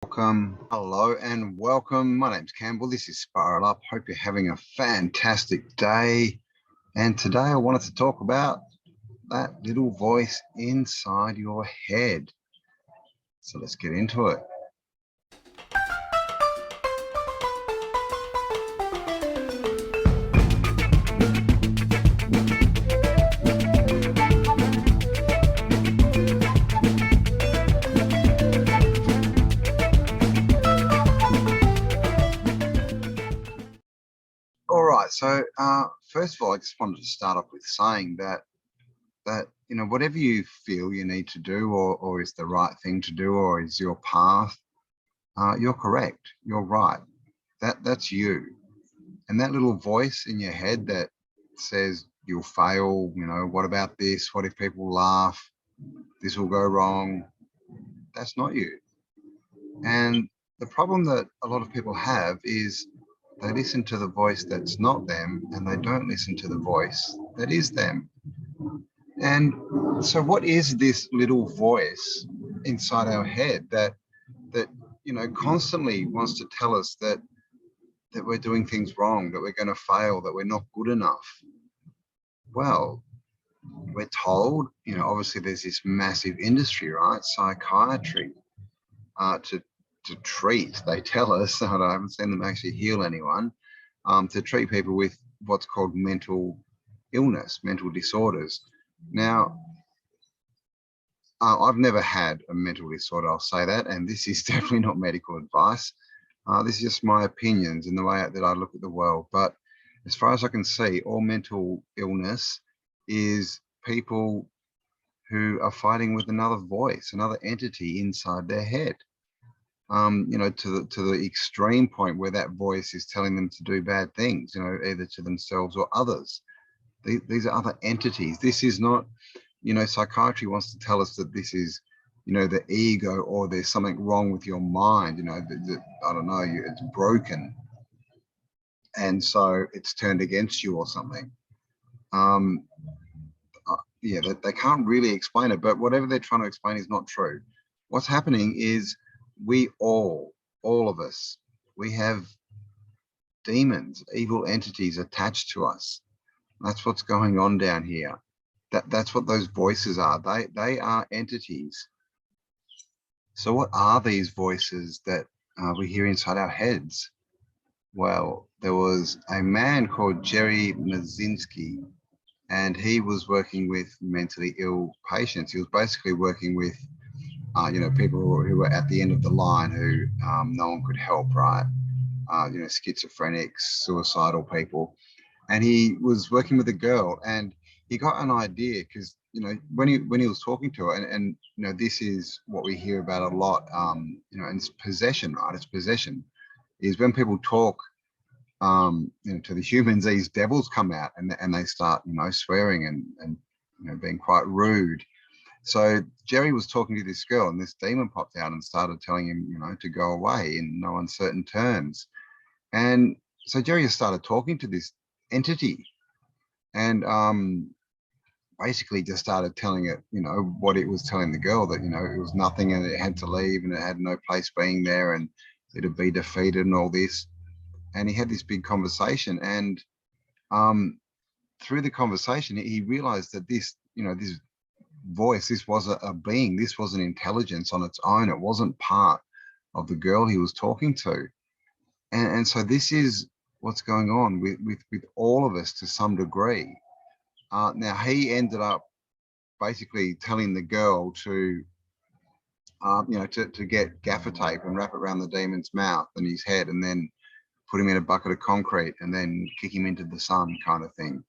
Welcome, hello, and welcome. My name's Campbell. This is Spiral Up. Hope you're having a fantastic day. And today I wanted to talk about that little voice inside your head. So let's get into it. All right. So first of all, I just wanted to start off with saying that whatever you feel you need to do, or is the right thing to do, or is your path, you're correct. You're right. That's you. And that little voice in your head that says you'll fail, what about this? What if people laugh? This will go wrong. That's not you. And the problem that a lot of people have is they listen to the voice that's not them and they don't listen to the voice that is them. And so what is this little voice inside our head that constantly wants to tell us that we're doing things wrong, that we're going to fail, that we're not good enough? Well, we're told, obviously there's this massive industry, right? Psychiatry, to treat, they tell us, I haven't seen them actually heal anyone, to treat people with what's called mental illness, mental disorders. Now, I've never had a mental disorder, I'll say that, and this is definitely not medical advice. This is just my opinions and the way that I look at the world. But as far as I can see, all mental illness is people who are fighting with another voice, another entity inside their head. To the extreme point where that voice is telling them to do bad things, either to themselves or others. These are other entities. This is not, psychiatry wants to tell us that this is, the ego, or there's something wrong with your mind, that I don't know, it's broken. And so it's turned against you or something. Yeah, they can't really explain it, but whatever they're trying to explain is not true. What's happening is we all of us, we have demons, evil entities attached to us. That's what's going on down here. That's what those voices are. They are entities. So what are these voices that we hear inside our heads? Well, there was a man called Jerry Mazinski, and he was working with mentally ill patients. He was basically working with people who were at the end of the line, who no one could help, right? Schizophrenics, suicidal people. And he was working with a girl, and he got an idea, because when he was talking to her, and this is what we hear about a lot, and it's possession, right? It's possession. Is when people talk to the humans, these devils come out, and they start swearing and being quite rude. So Jerry was talking to this girl, and this demon popped out and started telling him, to go away in no uncertain terms. And so Jerry started talking to this entity, and basically just started telling it, what it was telling the girl, that, it was nothing and it had to leave and it had no place being there and it'd be defeated and all this. And he had this big conversation, and through the conversation, he realized that this voice, this was a being, this was an intelligence on its own. It wasn't part of the girl he was talking to. And so this is what's going on with all of us to some degree. Now, he ended up basically telling the girl to get gaffer tape and wrap it around the demon's mouth and his head, and then put him in a bucket of concrete and then kick him into the sun, kind of thing.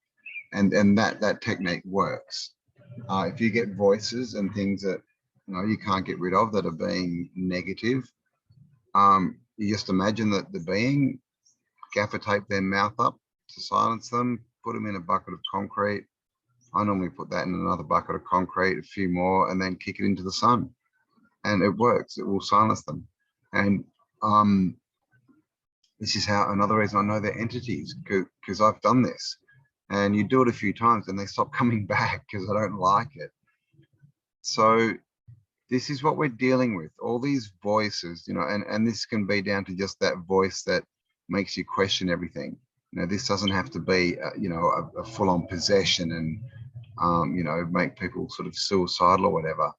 And that technique works. If you get voices and things that you can't get rid of, that are being negative, you just imagine that the being, gaffer tape their mouth up to silence them, put them in a bucket of concrete. I normally put that in another bucket of concrete, a few more, and then kick it into the sun. And it works. It will silence them. And this is how, another reason I know they're entities, because I've done this. And you do it a few times and they stop coming back because I don't like it. So this is what we're dealing with. All these voices, you know, and this can be down to just that voice that makes you question everything. You know, this doesn't have to be, you know, a full-on possession and, you know, make people sort of suicidal or whatever.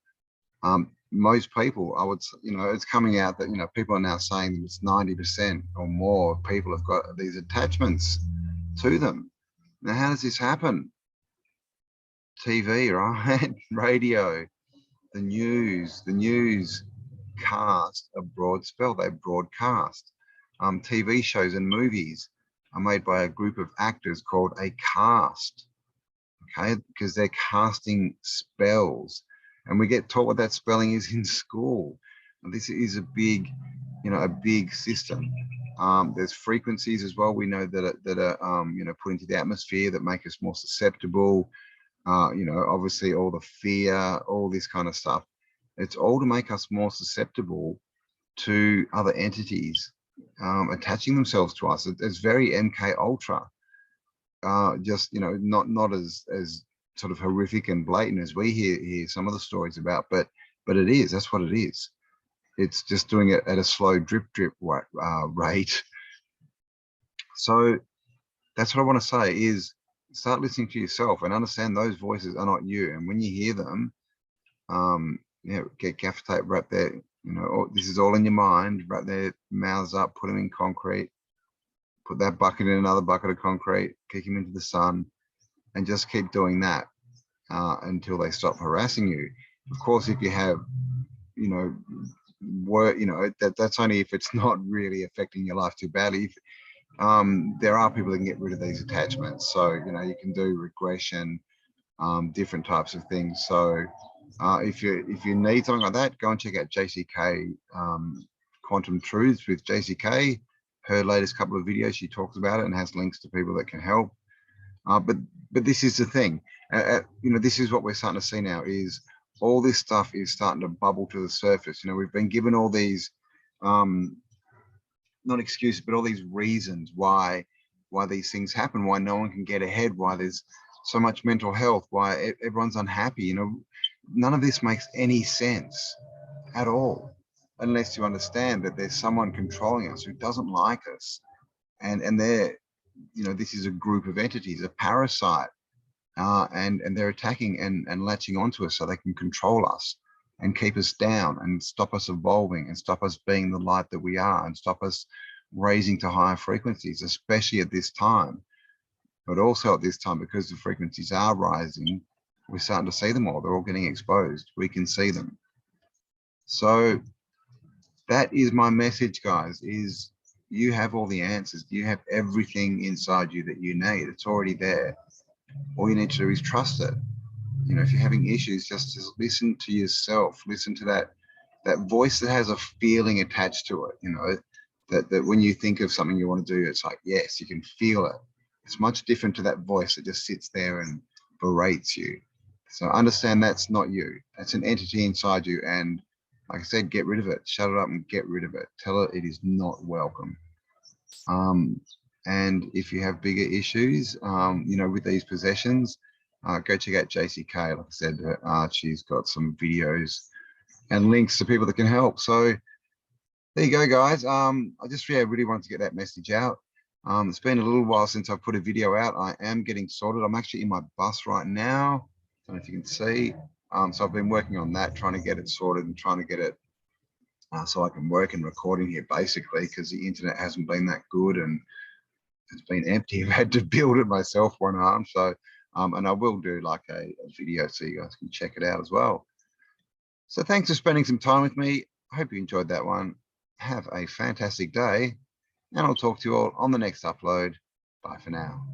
Most people, I would, you know, it's coming out that, you know, people are now saying that it's 90% or more of people have got these attachments to them. Now, how does this happen? TV, right? Radio, the news cast a broad spell. They broadcast. TV shows and movies are made by a group of actors called a cast, okay, because they're casting spells. And we get taught what that spelling is in school. And this is a big, you know, a big system. There's frequencies as well. We know that are you know, put into the atmosphere that make us more susceptible. You know, obviously all the fear, all this kind of stuff. It's all to make us more susceptible to other entities attaching themselves to us. It's very MK Ultra. Just, you know, not as sort of horrific and blatant as we hear some of the stories about, but it is. That's what it is. It's just doing it at a slow drip rate. So that's what I want to say is start listening to yourself and understand those voices are not you. And when you hear them, you know, get gaffer tape, wrap their, you know, this is all in your mind, wrap their mouths up, put them in concrete, put that bucket in another bucket of concrete, kick them into the sun, and just keep doing that until they stop harassing you. Of course, if you have, you know, work, you know, that's only if it's not really affecting your life too badly. If, there are people that can get rid of these attachments. So, you know, you can do regression, different types of things. So if you need something like that, go and check out JCK Quantum Truths with JCK. Her latest couple of videos, she talks about it and has links to people that can help. But this is the thing, you know, this is what we're starting to see now is all this stuff is starting to bubble to the surface. You know, we've been given all these, not excuses, but all these reasons why these things happen, why no one can get ahead, why there's so much mental health, why everyone's unhappy. You know, none of this makes any sense at all, unless you understand that there's someone controlling us who doesn't like us. And they're, you know, this is a group of entities, a parasite, and they're attacking and latching onto us so they can control us and keep us down and stop us evolving and stop us being the light that we are and stop us raising to higher frequencies, especially at this time. But also at this time, because the frequencies are rising, we're starting to see them all. They're all getting exposed. We can see them. So that is my message, guys, is you have all the answers. You have everything inside you that you need. It's already there. All you need to do is trust it. You know, if you're having issues, just listen to yourself. Listen to that voice that has a feeling attached to it. You know, that when you think of something you want to do, it's like, yes, you can feel it. It's much different to that voice that just sits there and berates you. So understand that's not you. That's an entity inside you. And like I said, get rid of it. Shut it up and get rid of it. Tell it is not welcome. And if you have bigger issues, you know, with these possessions, go check out JCK. Like I said, she's got some videos and links to people that can help. So there you go, guys. I just really wanted to get that message out. It's been a little while since I've put a video out. I am getting sorted. I'm actually in my bus right now. I don't know if you can see. So I've been working on that, trying to get it sorted and trying to get it so I can work and recording here, basically, because the internet hasn't been that good and it's been empty. I've had to build it myself one arm. So, and I will do like a video so you guys can check it out as well. So thanks for spending some time with me. I hope you enjoyed that one. Have a fantastic day, and I'll talk to you all on the next upload. Bye for now.